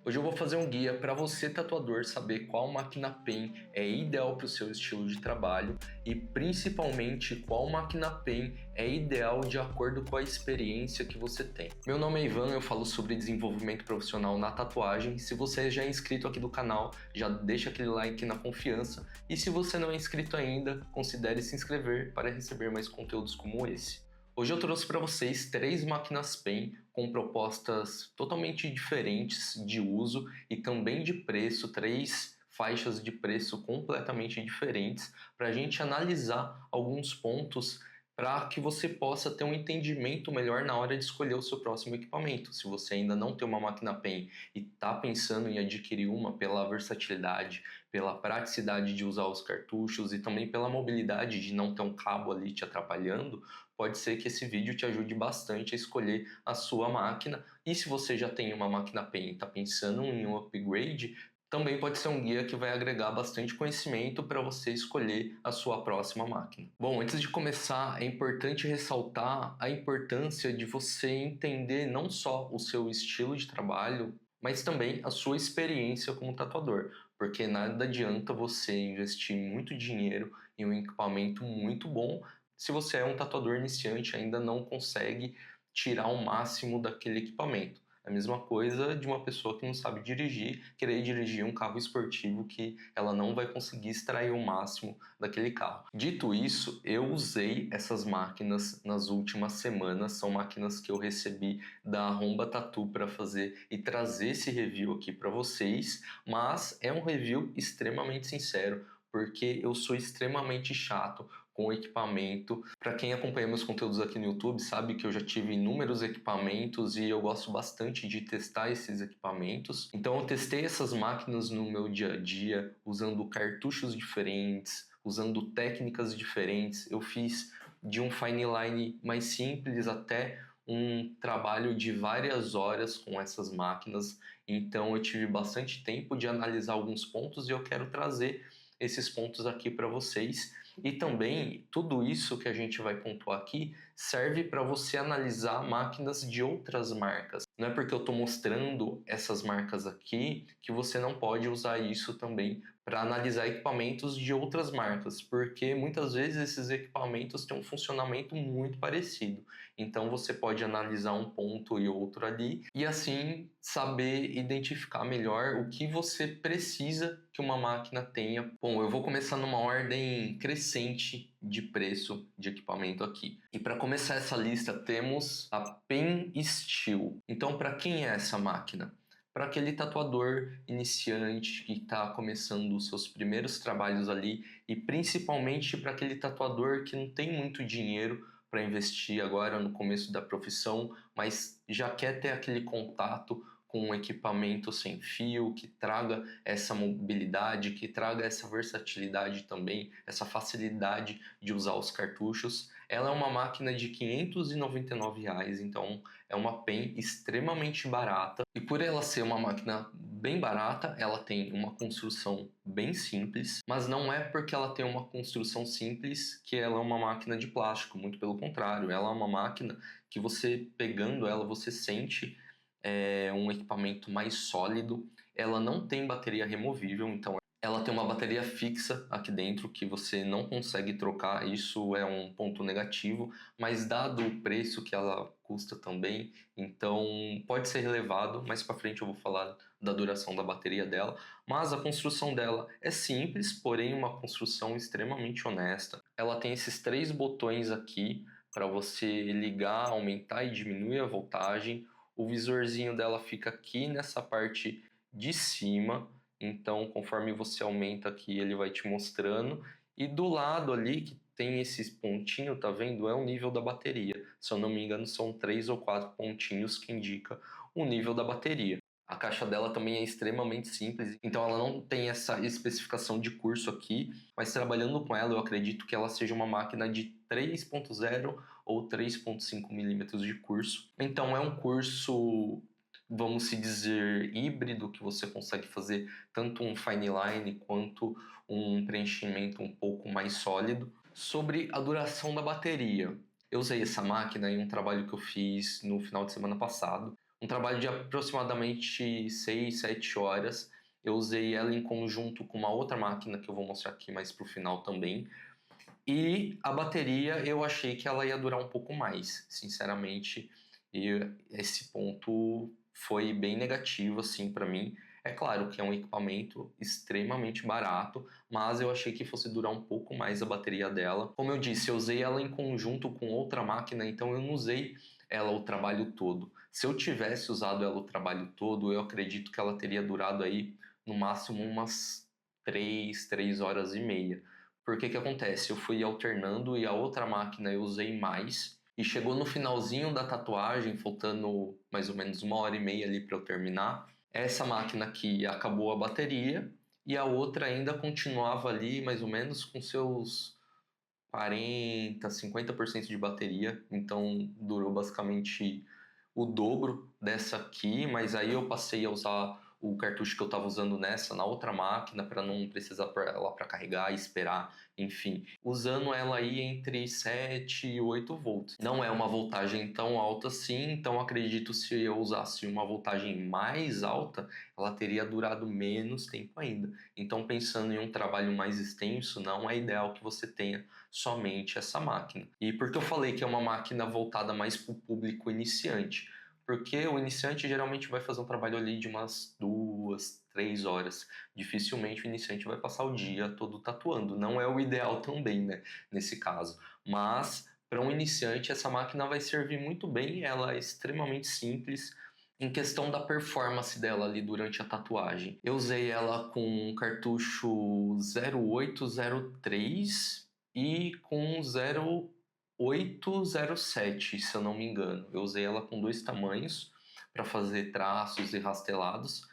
Hoje eu vou fazer um guia para você, tatuador, saber qual máquina pen é ideal para o seu estilo de trabalho e principalmente qual máquina pen é ideal de acordo com a experiência que você tem. Meu nome é Ivan, eu falo sobre desenvolvimento profissional na tatuagem. Se você já é inscrito aqui do canal, já deixa aquele like na confiança, e se você não é inscrito ainda, considere se inscrever para receber mais conteúdos como esse. Hoje eu trouxe para vocês 3 máquinas pen com propostas totalmente diferentes de uso e também de preço, 3 faixas de preço completamente diferentes para a gente analisar alguns pontos para que você possa ter um entendimento melhor na hora de escolher o seu próximo equipamento. Se você ainda não tem uma máquina pen e está pensando em adquirir uma pela versatilidade, pela praticidade de usar os cartuchos e também pela mobilidade de não ter um cabo ali te atrapalhando, pode ser que esse vídeo te ajude bastante a escolher a sua máquina. E se você já tem uma máquina pen e está pensando em um upgrade, também pode ser um guia que vai agregar bastante conhecimento para você escolher a sua próxima máquina. Bom, antes de começar, é importante ressaltar a importância de você entender não só o seu estilo de trabalho, mas também a sua experiência como tatuador, porque nada adianta você investir muito dinheiro em um equipamento muito bom se você é um tatuador iniciante e ainda não consegue tirar o máximo daquele equipamento. É a mesma coisa de uma pessoa que não sabe dirigir, querer dirigir um carro esportivo que ela não vai conseguir extrair o máximo daquele carro. Dito isso, eu usei essas máquinas nas últimas semanas, são máquinas que eu recebi da Romba Tattoo para fazer e trazer esse review aqui para vocês, mas é um review extremamente sincero, porque eu sou extremamente chato com o equipamento. Para quem acompanha meus conteúdos aqui no YouTube sabe que eu já tive inúmeros equipamentos e eu gosto bastante de testar esses equipamentos. Então eu testei essas máquinas no meu dia a dia, usando cartuchos diferentes, usando técnicas diferentes. Eu fiz de um fine line mais simples até um trabalho de várias horas com essas máquinas. Então eu tive bastante tempo de analisar alguns pontos e eu quero trazer esses pontos aqui para vocês. E também tudo isso que a gente vai pontuar aqui serve para você analisar máquinas de outras marcas. Não é porque eu estou mostrando essas marcas aqui que você não pode usar isso também para analisar equipamentos de outras marcas, porque muitas vezes esses equipamentos têm um funcionamento muito parecido. Então você pode analisar um ponto e outro ali e assim saber identificar melhor o que você precisa que uma máquina tenha. Bom, eu vou começar numa ordem crescente de preço de equipamento aqui. E para começar essa lista temos a Pen Steel. Então, para quem é essa máquina? Para aquele tatuador iniciante que está começando os seus primeiros trabalhos ali e principalmente para aquele tatuador que não tem muito dinheiro para investir agora no começo da profissão, mas já quer ter aquele contato com um equipamento sem fio, que traga essa mobilidade, que traga essa versatilidade também, essa facilidade de usar os cartuchos. Ela é uma máquina de R$ 599, então é uma pen extremamente barata. E por ela ser uma máquina bem barata, ela tem uma construção bem simples, mas não é porque ela tem uma construção simples que ela é uma máquina de plástico, muito pelo contrário, ela é uma máquina que você pegando ela, você sente um equipamento mais sólido. Ela não tem bateria removível, então ela tem uma bateria fixa aqui dentro que você não consegue trocar. Isso é um ponto negativo, mas dado o preço que ela custa também, então pode ser relevado. Mais para frente eu vou falar da duração da bateria dela, mas a construção dela é simples, porém uma construção extremamente honesta. Ela tem esses 3 botões aqui para você ligar, aumentar e diminuir a voltagem. O visorzinho dela fica aqui nessa parte de cima, então conforme você aumenta aqui ele vai te mostrando. E do lado ali que tem esses pontinhos, tá vendo? É o nível da bateria. Se eu não me engano são 3 ou 4 pontinhos que indica o nível da bateria. A caixa dela também é extremamente simples, então ela não tem essa especificação de curso aqui, mas trabalhando com ela eu acredito que ela seja uma máquina de 3.0 ou 3.5 milímetros de curso. Então é um curso, vamos se dizer, híbrido, que você consegue fazer tanto um fine line quanto um preenchimento um pouco mais sólido. Sobre a duração da bateria, eu usei essa máquina em um trabalho que eu fiz no final de semana passado. Um trabalho de aproximadamente 6, 7 horas. Eu usei ela em conjunto com uma outra máquina que eu vou mostrar aqui mais pro final também. E a bateria eu achei que ela ia durar um pouco mais, sinceramente. E esse ponto foi bem negativo assim para mim. É claro que é um equipamento extremamente barato, mas eu achei que fosse durar um pouco mais a bateria dela. Como eu disse, eu usei ela em conjunto com outra máquina, então eu não usei ela o trabalho todo. Se eu tivesse usado ela o trabalho todo, eu acredito que ela teria durado aí no máximo umas 3 horas e meia. Porque que acontece? Eu fui alternando e a outra máquina eu usei mais. E chegou no finalzinho da tatuagem, faltando mais ou menos 1 hora e meia ali para eu terminar. Essa máquina aqui acabou a bateria e a outra ainda continuava ali mais ou menos com seus 40, 50% de bateria. Então durou basicamente o dobro dessa aqui, mas aí eu passei a usar o cartucho que eu estava usando nessa na outra máquina para não precisar pôr ela para carregar e esperar, enfim, usando ela aí entre 7 e 8 volts. Não é uma voltagem tão alta assim, então acredito se eu usasse uma voltagem mais alta, ela teria durado menos tempo ainda. Então pensando em um trabalho mais extenso, não é ideal que você tenha somente essa máquina. E por que eu falei que é uma máquina voltada mais para o público iniciante? Porque o iniciante geralmente vai fazer um trabalho ali de umas 2, 3 horas. Dificilmente o iniciante vai passar o dia todo tatuando. Não é o ideal também, né? Nesse caso. Mas para um iniciante essa máquina vai servir muito bem. Ela é extremamente simples. Em questão da performance dela ali durante a tatuagem, eu usei ela com um cartucho 0803 e com 0807, se eu não me engano. Eu usei ela com dois tamanhos para fazer traços e rastelados.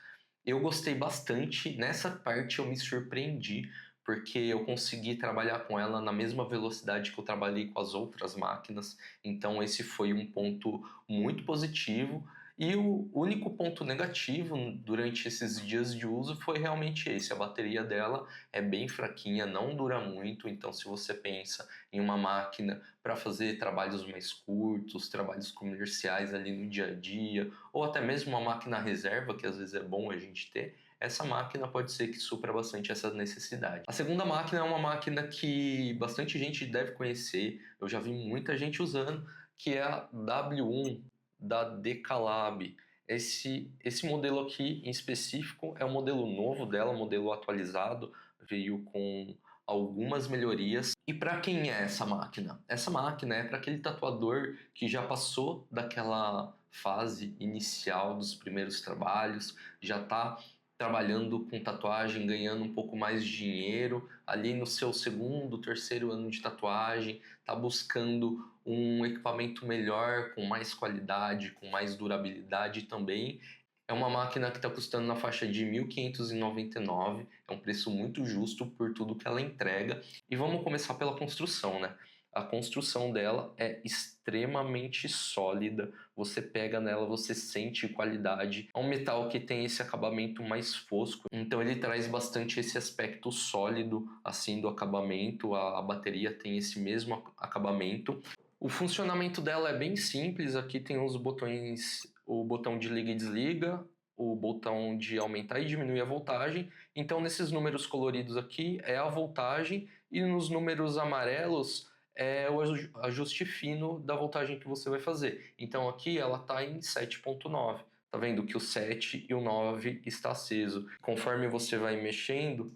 Eu gostei bastante. Nessa parte eu me surpreendi, porque eu consegui trabalhar com ela na mesma velocidade que eu trabalhei com as outras máquinas. Então esse foi um ponto muito positivo. E o único ponto negativo durante esses dias de uso foi realmente esse. A bateria dela é bem fraquinha, não dura muito. Então, se você pensa em uma máquina para fazer trabalhos mais curtos, trabalhos comerciais ali no dia a dia, ou até mesmo uma máquina reserva, que às vezes é bom a gente ter, essa máquina pode ser que supra bastante essa necessidade. A segunda máquina é uma máquina que bastante gente deve conhecer, eu já vi muita gente usando, que é a W1 da Decalab. Esse modelo aqui em específico é um modelo novo dela, um modelo atualizado, veio com algumas melhorias. E para quem é essa máquina? Essa máquina é para aquele tatuador que já passou daquela fase inicial dos primeiros trabalhos, já está trabalhando com tatuagem, ganhando um pouco mais de dinheiro, ali no seu segundo, terceiro ano de tatuagem, está buscando um equipamento melhor, com mais qualidade, com mais durabilidade também. É uma máquina que está custando na faixa de 1.599, é um preço muito justo por tudo que ela entrega. E vamos começar pela construção, né? A construção dela é extremamente sólida, você pega nela, você sente qualidade. É um metal que tem esse acabamento mais fosco, então ele traz bastante esse aspecto sólido assim do acabamento. A bateria tem esse mesmo acabamento. O funcionamento dela é bem simples, aqui tem os botões, o botão de liga e desliga, o botão de aumentar e diminuir a voltagem. Então nesses números coloridos aqui é a voltagem e nos números amarelos é o ajuste fino da voltagem que você vai fazer. Então aqui ela está em 7.9. Tá vendo que o 7 e o 9 está aceso. Conforme você vai mexendo,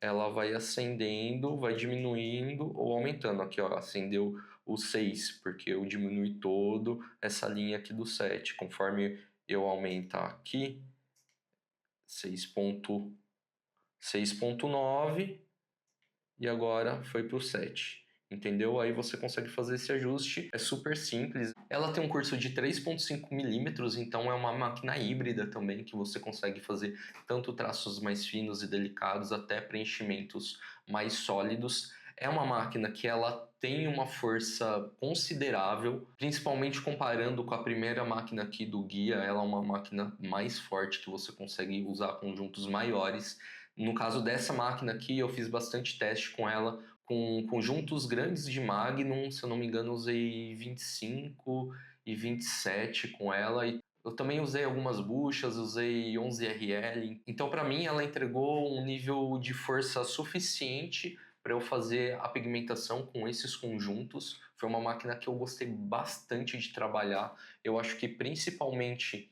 ela vai acendendo, vai diminuindo ou aumentando. Aqui, ó, acendeu o 6, porque eu diminui todo essa linha aqui do 7. Conforme eu aumentar aqui, 6.9 e agora foi para o 7. Entendeu? Aí você consegue fazer esse ajuste, é super simples. Ela tem um curso de 3,5 milímetros, então é uma máquina híbrida também, que você consegue fazer tanto traços mais finos e delicados, até preenchimentos mais sólidos. É uma máquina que ela tem uma força considerável, principalmente comparando com a primeira máquina aqui do guia. Ela é uma máquina mais forte, que você consegue usar conjuntos maiores. No caso dessa máquina aqui, eu fiz bastante teste com ela, com conjuntos grandes de Magnum, se eu não me engano, usei 25 e 27 com ela, e Eu também usei algumas buchas, usei 11RL. Então, para mim, ela entregou um nível de força suficiente para eu fazer a pigmentação com esses conjuntos. Foi uma máquina que eu gostei bastante de trabalhar. Eu acho que principalmente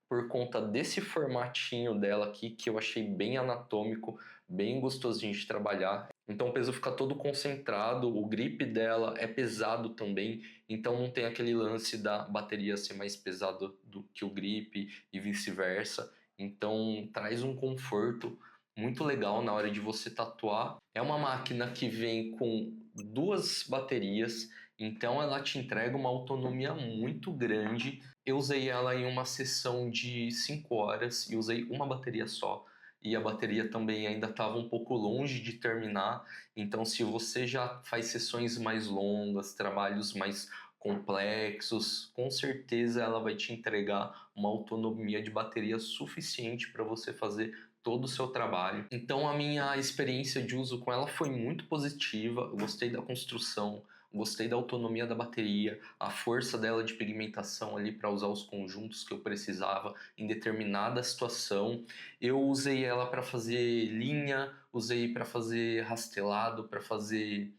por conta desse formatinho dela aqui, que eu achei bem anatômico, bem gostosinho de trabalhar. Então o peso fica todo concentrado, o grip dela é pesado também, então não tem aquele lance da bateria ser mais pesado do que o grip e vice-versa. Então traz um conforto muito legal na hora de você tatuar. É uma máquina que vem com duas baterias, então ela te entrega uma autonomia muito grande. Eu usei ela em uma sessão de 5 horas e usei uma bateria só. E a bateria também ainda estava um pouco longe de terminar. Então, se você já faz sessões mais longas, trabalhos mais complexos, com certeza ela vai te entregar uma autonomia de bateria suficiente para você fazer todo o seu trabalho. Então, a minha experiência de uso com ela foi muito positiva. Eu gostei da construção, gostei da autonomia da bateria, a força dela de pigmentação ali para usar os conjuntos que eu precisava em determinada situação. Eu usei ela para fazer linha, usei para fazer rastelado, para fazer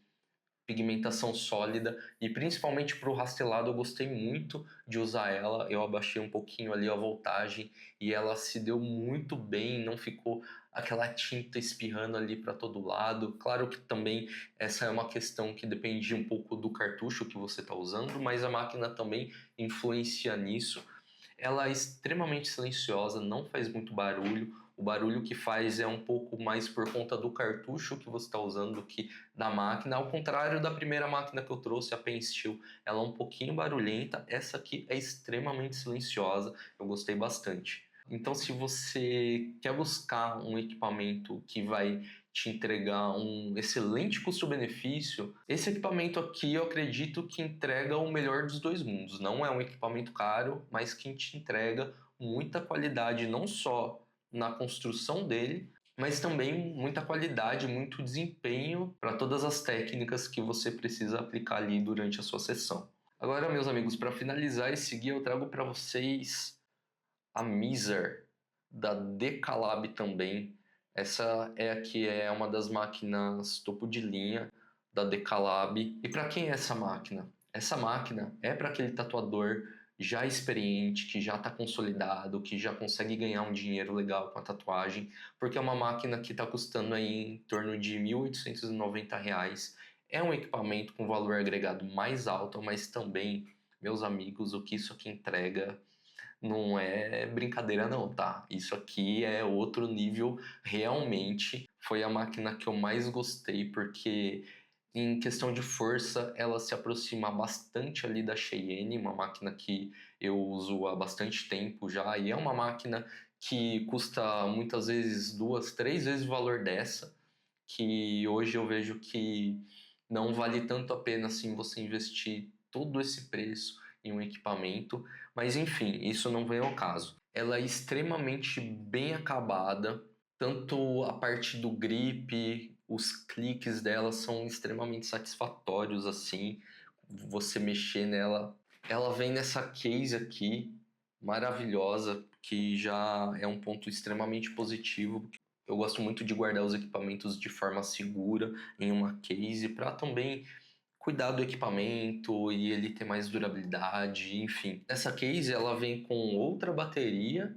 pigmentação sólida e principalmente para o rastelado eu gostei muito de usar ela. Eu abaixei um pouquinho ali a voltagem e ela se deu muito bem, não ficou aquela tinta espirrando ali para todo lado. Claro que também essa é uma questão que depende um pouco do cartucho que você está usando, mas a máquina também influencia nisso. Ela é extremamente silenciosa, não faz muito barulho. O barulho que faz é um pouco mais por conta do cartucho que você está usando do que da máquina. Ao contrário da primeira máquina que eu trouxe, a Pen Steel, ela é um pouquinho barulhenta. Essa aqui é extremamente silenciosa, eu gostei bastante. Então, se você quer buscar um equipamento que vai te entregar um excelente custo-benefício, esse equipamento aqui eu acredito que entrega o melhor dos dois mundos. Não é um equipamento caro, mas que te entrega muita qualidade, não só na construção dele, mas também muita qualidade, muito desempenho para todas as técnicas que você precisa aplicar ali durante a sua sessão. Agora, meus amigos, para finalizar esse guia, eu trago para vocês a Miser da Decalab também. Essa é aqui é uma das máquinas topo de linha da Decalab. E para quem é essa máquina? Essa máquina é para aquele tatuador já experiente, que já está consolidado, que já consegue ganhar um dinheiro legal com a tatuagem, porque é uma máquina que está custando aí em torno de R$ 1.890. É um equipamento com valor agregado mais alto, mas também, meus amigos, o que isso aqui entrega não é brincadeira não, tá? Isso aqui é outro nível realmente. Foi a máquina que eu mais gostei porque em questão de força ela se aproxima bastante ali da Cheyenne, uma máquina que eu uso há bastante tempo já e é uma máquina que custa muitas vezes 2, 3 vezes o valor dessa, que hoje eu vejo que não vale tanto a pena assim você investir todo esse preço em um equipamento, mas enfim, isso não vem ao caso. Ela é extremamente bem acabada, tanto a parte do grip, os cliques dela são extremamente satisfatórios assim, você mexer nela. Ela vem nessa case aqui, maravilhosa, que já é um ponto extremamente positivo. Eu gosto muito de guardar os equipamentos de forma segura em uma case para também cuidar do equipamento e ele ter mais durabilidade, enfim. Essa case ela vem com outra bateria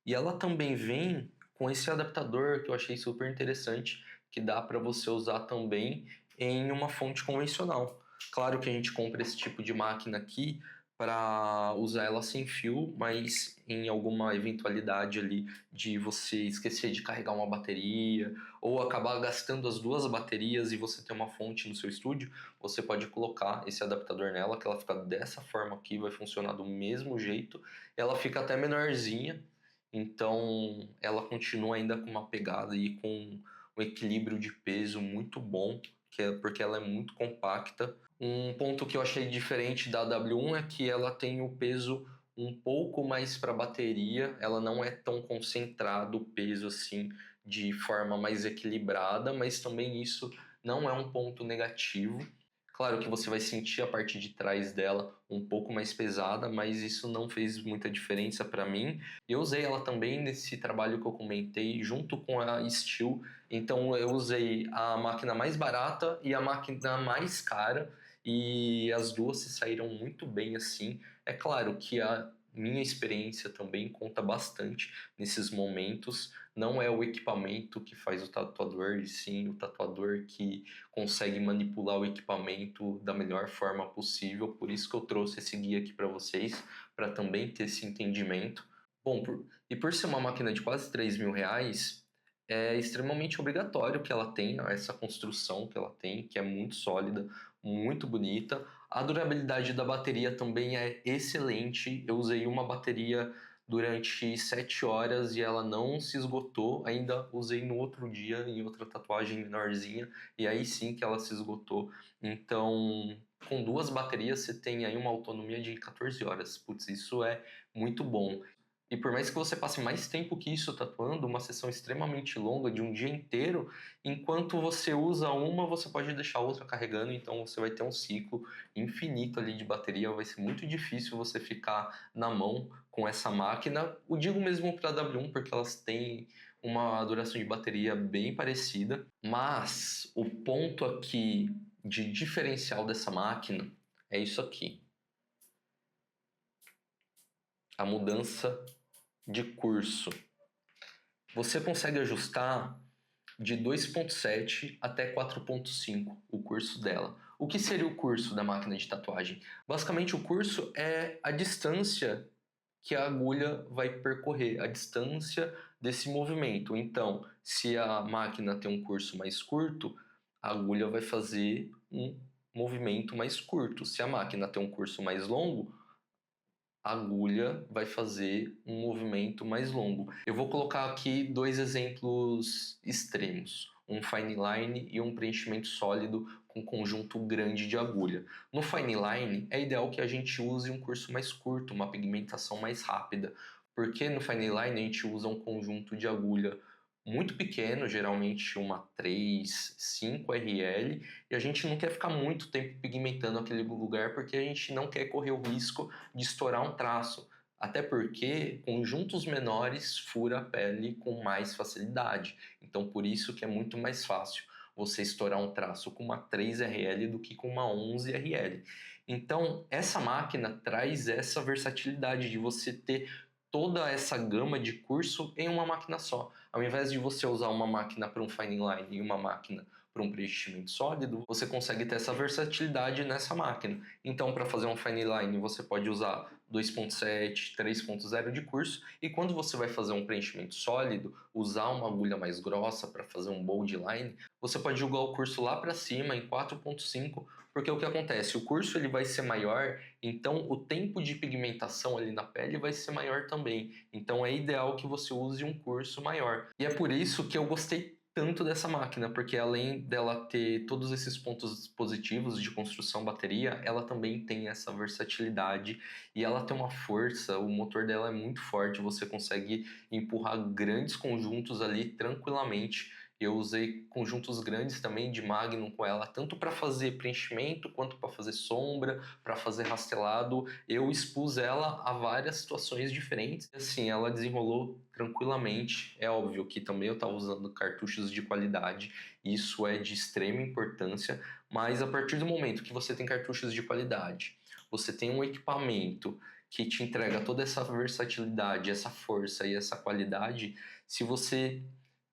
e ela também vem com esse adaptador que eu achei super interessante, que dá para você usar também em uma fonte convencional. Claro que a gente compra esse tipo de máquina aqui para usar ela sem fio, mas em alguma eventualidade ali de você esquecer de carregar uma bateria ou acabar gastando as duas baterias e você ter uma fonte no seu estúdio, você pode colocar esse adaptador nela, que ela fica dessa forma aqui, vai funcionar do mesmo jeito. Ela fica até menorzinha, então ela continua ainda com uma pegada e com um equilíbrio de peso muito bom, que é porque ela é muito compacta. Um ponto que eu achei diferente da W1 é que ela tem o peso um pouco mais para bateria, ela não é tão concentrado o peso assim de forma mais equilibrada, mas também isso não é um ponto negativo. Claro que você vai sentir a parte de trás dela um pouco mais pesada, mas isso não fez muita diferença para mim. Eu usei ela também nesse trabalho que eu comentei, junto com a Steel. Então eu usei a máquina mais barata e a máquina mais cara, e as duas se saíram muito bem assim. É claro que a minha experiência também conta bastante nesses momentos. Não é o equipamento que faz o tatuador, e sim o tatuador que consegue manipular o equipamento da melhor forma possível. Por isso que eu trouxe esse guia aqui para vocês, para também ter esse entendimento. Bom, por ser uma máquina de quase R$ 3.000, é extremamente obrigatório que ela tenha essa construção que ela tem, que é muito sólida, muito bonita. A durabilidade da bateria também é excelente. Eu usei uma bateria durante 7 horas e ela não se esgotou. Ainda usei no outro dia em outra tatuagem menorzinha e aí sim que ela se esgotou. Então, com duas baterias você tem aí uma autonomia de 14 horas. Putz, isso é muito bom. E por mais que você passe mais tempo que isso tatuando, uma sessão extremamente longa de um dia inteiro, enquanto você usa uma, você pode deixar a outra carregando, então você vai ter um ciclo infinito ali de bateria. Vai ser muito difícil você ficar na mão com essa máquina. O digo mesmo para a W1, porque elas têm uma duração de bateria bem parecida, mas o ponto aqui de diferencial dessa máquina é isso aqui: a mudança de curso. Você consegue ajustar de 2.7 até 4.5 o curso dela. O que seria o curso da máquina de tatuagem? Basicamente, o curso é a distância que a agulha vai percorrer, a distância desse movimento. Então, se a máquina tem um curso mais curto, a agulha vai fazer um movimento mais curto. Se a máquina tem um curso mais longo, a agulha vai fazer um movimento mais longo. Eu vou colocar aqui dois exemplos extremos: um fine line e um preenchimento sólido com conjunto grande de agulha. No fine line é ideal que a gente use um curso mais curto, uma pigmentação mais rápida, porque no fine line a gente usa um conjunto de agulha muito pequeno, geralmente uma 3, 5 RL, e a gente não quer ficar muito tempo pigmentando aquele lugar porque a gente não quer correr o risco de estourar um traço. Até porque conjuntos menores fura a pele com mais facilidade. Então por isso que é muito mais fácil você estourar um traço com uma 3RL do que com uma 11RL. Então essa máquina traz essa versatilidade de você ter toda essa gama de curso em uma máquina só. Ao invés de você usar uma máquina para um fine line e uma máquina para um preenchimento sólido, você consegue ter essa versatilidade nessa máquina. Então, para fazer um fine line, você pode usar 2.7, 3.0 de curso, e quando você vai fazer um preenchimento sólido, usar uma agulha mais grossa para fazer um bold line, você pode jogar o curso lá para cima em 4.5, porque o que acontece? O curso ele vai ser maior, então o tempo de pigmentação ali na pele vai ser maior também. Então é ideal que você use um curso maior. E é por isso que eu gostei tanto dessa máquina, porque além dela ter todos esses pontos positivos de construção bateria, ela também tem essa versatilidade e ela tem uma força, o motor dela é muito forte, você consegue empurrar grandes conjuntos ali tranquilamente. Eu usei conjuntos grandes também de Magnum com ela, tanto para fazer preenchimento quanto para fazer sombra, para fazer rastelado. Eu expus ela a várias situações diferentes. Assim, ela desenrolou tranquilamente. É óbvio que também eu estava usando cartuchos de qualidade, isso é de extrema importância, mas a partir do momento que você tem cartuchos de qualidade, você tem um equipamento que te entrega toda essa versatilidade, essa força e essa qualidade, se você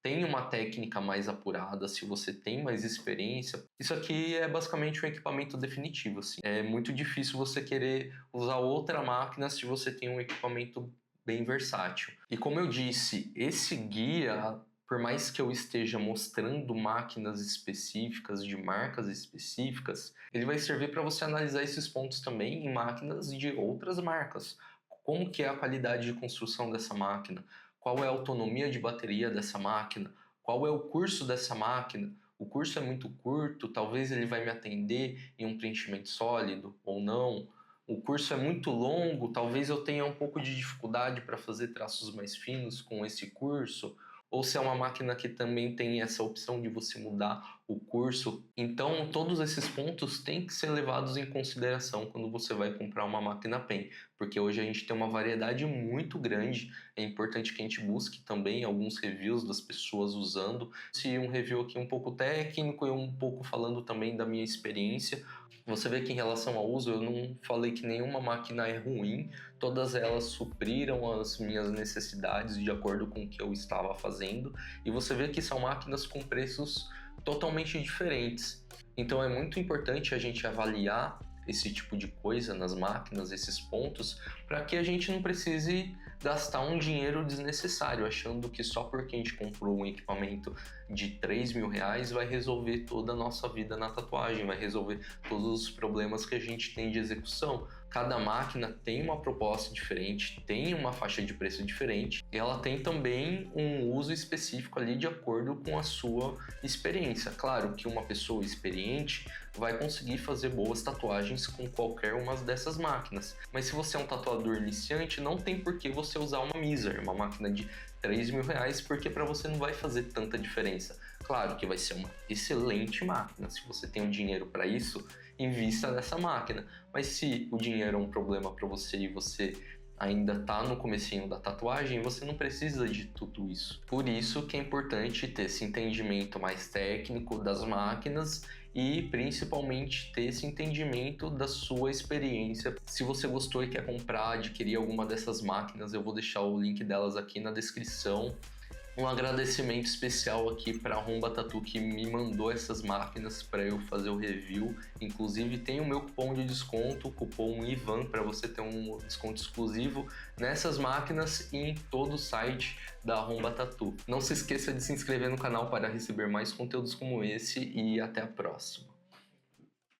tem uma técnica mais apurada, se você tem mais experiência, isso aqui é basicamente um equipamento definitivo, assim. É muito difícil você querer usar outra máquina se você tem um equipamento bem versátil. E como eu disse, esse guia, por mais que eu esteja mostrando máquinas específicas, de marcas específicas, ele vai servir para você analisar esses pontos também em máquinas de outras marcas. Como que é a qualidade de construção dessa máquina? Qual é a autonomia de bateria dessa máquina? Qual é o curso dessa máquina? O curso é muito curto, talvez ele vai me atender em um preenchimento sólido ou não. O curso é muito longo, talvez eu tenha um pouco de dificuldade para fazer traços mais finos com esse curso. ou se é uma máquina que também tem essa opção de você mudar o curso. Então, todos esses pontos têm que ser levados em consideração quando você vai comprar uma máquina PEN, porque hoje a gente tem uma variedade muito grande. É importante que a gente busque também alguns reviews das pessoas usando. Se um review aqui um pouco técnico e um pouco falando também da minha experiência. Você vê que em relação ao uso, eu não falei que nenhuma máquina é ruim, todas elas supriram as minhas necessidades de acordo com o que eu estava fazendo, e você vê que são máquinas com preços totalmente diferentes. Então é muito importante a gente avaliar esse tipo de coisa nas máquinas, esses pontos, para que a gente não precise gastar um dinheiro desnecessário, achando que só porque a gente comprou um equipamento de 3 mil reais vai resolver toda a nossa vida na tatuagem, vai resolver todos os problemas que a gente tem de execução. Cada máquina tem uma proposta diferente, tem uma faixa de preço diferente e ela tem também um uso específico ali de acordo com a sua experiência. Claro que uma pessoa experiente vai conseguir fazer boas tatuagens com qualquer uma dessas máquinas, mas se você é um tatuador iniciante, não tem por que você usar uma Mizer, uma máquina de 3 mil reais, porque para você não vai fazer tanta diferença. Claro que vai ser uma excelente máquina, se você tem o dinheiro para isso, invista nessa máquina. Mas se o dinheiro é um problema para você e você ainda está no comecinho da tatuagem, você não precisa de tudo isso. Por isso que é importante ter esse entendimento mais técnico das máquinas e principalmente ter esse entendimento da sua experiência. Se você gostou e quer comprar, adquirir alguma dessas máquinas, eu vou deixar o link delas aqui na descrição. Um agradecimento especial aqui para a Rumba Tattoo que me mandou essas máquinas para eu fazer o review. Inclusive tem o meu cupom de desconto, o cupom IVAN, para você ter um desconto exclusivo nessas máquinas e em todo o site da Rumba Tattoo. Não se esqueça de se inscrever no canal para receber mais conteúdos como esse e até a próxima.